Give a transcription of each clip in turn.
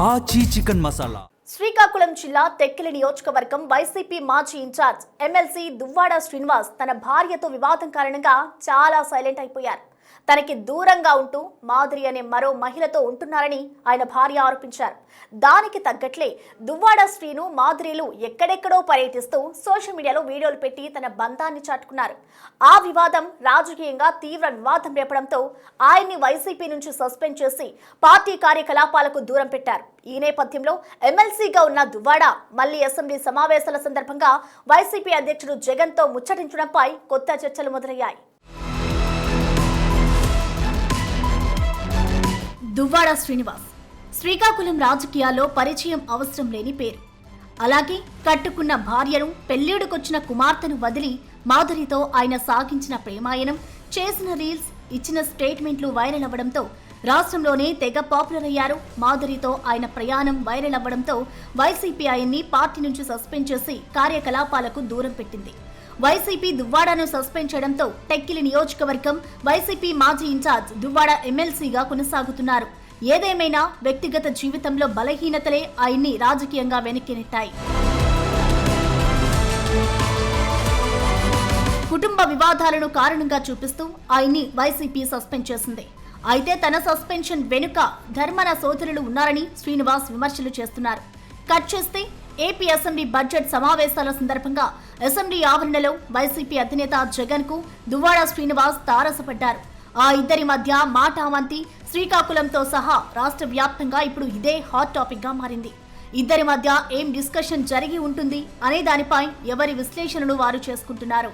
ఆచి చికెన్ మసాలా. శ్రీకాకుళం జిల్లా తెక్కిలి నియోజకవర్గం వైసీపీ మాజీ ఇన్ఛార్జ్ ఎమ్మెల్సీ దువ్వాడ శ్రీనివాస్ తన భార్యతో వివాదం కారణంగా చాలా సైలెంట్ అయిపోయారు. తనకి దూరంగా ఉంటూ మాధురి అనే మరో మహిళతో ఉంటున్నారని ఆయన భార్య ఆరోపించారు. దానికి తగ్గట్లే దువ్వాడ శ్రీను మాధురిలు ఎక్కడెక్కడో పర్యటిస్తూ సోషల్ మీడియాలో వీడియోలు పెట్టి తన బంధాన్ని చాటుకున్నారు. ఆ వివాదం రాజకీయంగా తీవ్ర వివాదం రేపడంతో ఆయన్ని వైసీపీ నుంచి సస్పెండ్ చేసి పార్టీ కార్యకలాపాలకు దూరం పెట్టారు. ఈ నేపథ్యంలో ఎమ్మెల్సీగా ఉన్న దువ్వాడ మళ్లీ అసెంబ్లీ సమావేశాల సందర్భంగా వైసీపీ అధ్యక్షుడు జగన్తో ముచ్చటించడంపై కొత్త చర్చలు మొదలయ్యాయి. దువ్వాడ శ్రీనివాస్ శ్రీకాకుళం రాజకీయాల్లో పరిచయం అవసరం లేని పేరు. అలాగే కట్టుకున్న భార్యను, పెళ్లిడుకొచ్చిన కుమార్తెను వదిలి మాధురితో ఆయన సాగించిన ప్రేమాయణం, చేసిన రీల్స్, ఇచ్చిన స్టేట్మెంట్లు వైరల్ అవ్వడంతో రాష్ట్రంలోనే తెగ పాపులర్ అయ్యారు. మాధురితో ఆయన ప్రయాణం వైరల్ అవ్వడంతో వైసీపీ ఆయన్ని పార్టీ నుంచి సస్పెండ్ చేసి కార్యకలాపాలకు దూరం పెట్టింది. వైసీపీ దువ్వాడను సస్పెండ్ చేయడంతో టెక్కిలి నియోజకవర్గం వైసీపీ మాజీ ఇన్ఛార్జ్ దువ్వాడ ఎమ్మెల్సీగా కొనసాగుతున్నారు. ఏదేమైనా వ్యక్తిగత జీవితంలో బలహీనతలే ఆయన్ని రాజకీయంగా వెనక్కి నెట్టాయి. కుటుంబ వివాదాలను కారణంగా చూపిస్తూ ఆయన్ని వైసీపీ సస్పెండ్ చేసింది. అయితే తన సస్పెన్షన్ వెనుక ధర్మన సోదరులు ఉన్నారని శ్రీనివాస్ విమర్శలు చేస్తున్నారు. కట్ చేస్తే ఏపీ అసెంబ్లీ బడ్జెట్ సమావేశాల సందర్భంగా అసెంబ్లీ ఆవరణలో వైసీపీ అధినేత జగన్ కు దువ్వాడ శ్రీనివాస్ తారసపడ్డారు. ఆ ఇద్దరి మధ్య మాటామంతి శ్రీకాకుళంతో సహా రాష్ట్ర వ్యాప్తంగా ఇప్పుడు ఇదే హాట్ టాపిక్ గా మారింది. ఇద్దరి మధ్య ఏం డిస్కషన్ జరిగి ఉంటుంది అనే దానిపై ఎవరి విశ్లేషణలు వారు చేసుకుంటున్నారు.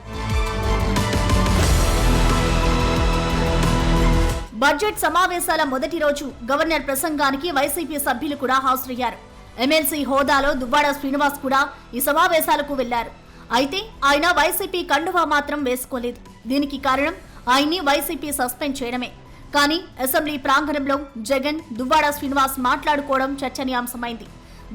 బడ్జెట్ సమావేశాల మొదటి రోజు గవర్నర్ ప్రసంగానికి వైసీపీ సభ్యులు కూడా హాజరయ్యారు. ఎమ్మెల్సీ హోదాలో దువ్వాడ శ్రీనివాస్ కూడా ఈ సమావేశాలకు వెళ్లారు. అయితే ఆయన వైసీపీ కండువా మాత్రం వేసుకోలేదు. దీనికి కారణం ఆయన్ని వైసీపీ సస్పెండ్ చేయడమే. కానీ అసెంబ్లీ ప్రాంగణంలో జగన్, దువ్వాడ శ్రీనివాస్ మాట్లాడుకోవడం చర్చనీయాంశమైంది.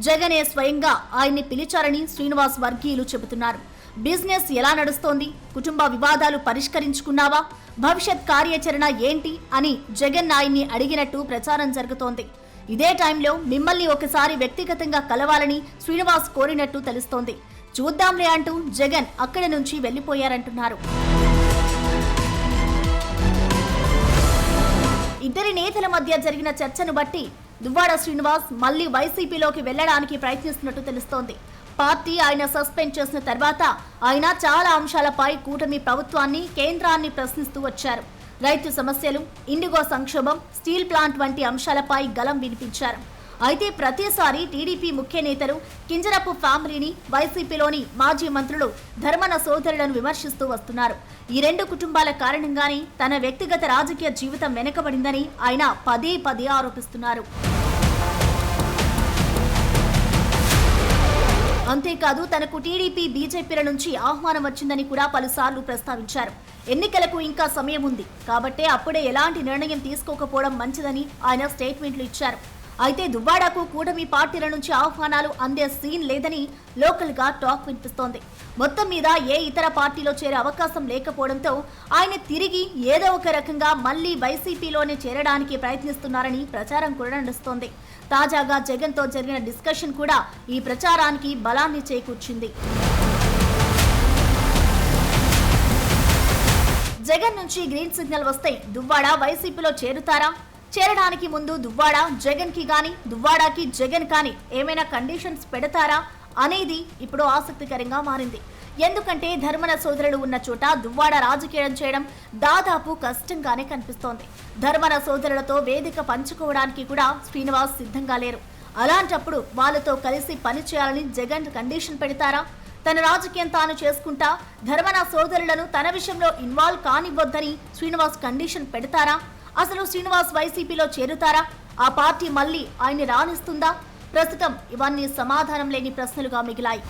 జగనే స్వయంగా ఆయన్ని పిలిచారని శ్రీనివాస్ వర్గీయులు చెబుతున్నారు. బిజినెస్ ఎలా నడుస్తోంది, కుటుంబ వివాదాలు పరిష్కరించుకున్నావా, భవిష్యత్ కార్యాచరణ ఏంటి అని జగన్ ఆయన్ని అడిగినట్టు ప్రచారం జరుగుతోంది. ఇదే టైంలో మిమ్మల్ని ఒకసారి వ్యక్తిగతంగా కలవాలని శ్రీనివాస్ కోరినట్టు తెలుస్తోంది. చూద్దాంలే అంటూ జగన్ అక్కడి నుంచి వెళ్లిపోయారంటున్నారు. ఇద్దరి నేతల మధ్య జరిగిన చర్చను బట్టి దువ్వాడ శ్రీనివాస్ మళ్లీ వైసీపీలోకి వెళ్లడానికి ప్రయత్నిస్తున్నట్టు తెలుస్తోంది. పార్టీ ఆయన సస్పెండ్ చేసిన తర్వాత ఆయన చాలా అంశాలపై కూటమి ప్రభుత్వాన్ని, కేంద్రాన్ని ప్రశ్నిస్తూ వచ్చారు. రైతు సమస్యలు, ఇండిగో సంక్షోభం, స్టీల్ ప్లాంట్ వంటి అంశాలపై గలం వినిపించారు. అయితే ప్రతిసారి టీడీపీ ముఖ్య నేతలు కింజరపు ఫ్యామిలీని, వైసీపీలోని మాజీ మంత్రులు ధర్మన సోదరులను విమర్శిస్తూ వస్తున్నారు. ఈ రెండు కుటుంబాల కారణంగానే తన వ్యక్తిగత రాజకీయ జీవితం వెనుకబడిందని ఆయన పదే పదే ఆరోపిస్తున్నారు. అంతేకాదు తనకు టీడీపీ, బీజేపీల నుంచి ఆహ్వానం వచ్చిందని కూడా పలుసార్లు ప్రస్తావించారు. ఎన్నికలకు ఇంకా సమయం ఉంది కాబట్టే అప్పుడే ఎలాంటి నిర్ణయం తీసుకోకపోవడం మంచిదని ఆయన స్టేట్మెంట్లు ఇచ్చారు. అయితే దువ్వాడకు కూటమి పార్టీల నుంచి ఆహ్వానాలు అందే సీన్ లేదని లోకల్ గా టాక్ వినిపిస్తోంది. మొత్తం మీద ఏ ఇతర పార్టీలో చేరే అవకాశం లేకపోవడంతో ఆయన తిరిగి ఏదో ఒక రకంగా మళ్లీ వైసీపీలోనే చేరడానికి ప్రయత్నిస్తున్నారని ప్రచారం కూడా నడుస్తోంది. తాజాగా జగన్ తో జరిగిన డిస్కషన్ కూడా ఈ ప్రచారానికి బలాన్ని చేకూర్చింది. జగన్ నుంచి గ్రీన్ సిగ్నల్ వస్తే దువ్వాడ వైసీపీలో చేరుతారా? చేరడానికి ముందు దువ్వాడ జగన్ కి గాని, దువ్వాడకి జగన్ కానీ ఏమైనా కండిషన్స్ పెడతారా అనేది ఇప్పుడు ఆసక్తికరంగా మారింది. ఎందుకంటే ధర్మన సోదరుడు ఉన్న చోట దువ్వాడ రాజకీయం చేయడం దాదాపు కష్టంగానే కనిపిస్తోంది. ధర్మన సోదరులతో వేదిక పంచుకోవడానికి కూడా శ్రీనివాస్ సిద్ధంగా లేరు. అలాంటప్పుడు వాళ్ళతో కలిసి పనిచేయాలని జగన్ కండిషన్ పెడతారా? తన రాజకీయం తాను చేసుకుంటా ధర్మన సోదరులను తన విషయంలో ఇన్వాల్వ్ కానివ్వొద్దని శ్రీనివాస్ కండిషన్ పెడతారా? అసలు శ్రీనివాస్ వైసీపీలో చేరుతారా? ఆ పార్టీ మళ్ళీ ఆయన్ని రాణిస్తుందా? ప్రస్తుతం ఇవన్నీ సమాధానం లేని ప్రశ్నలుగా మిగిలాయి.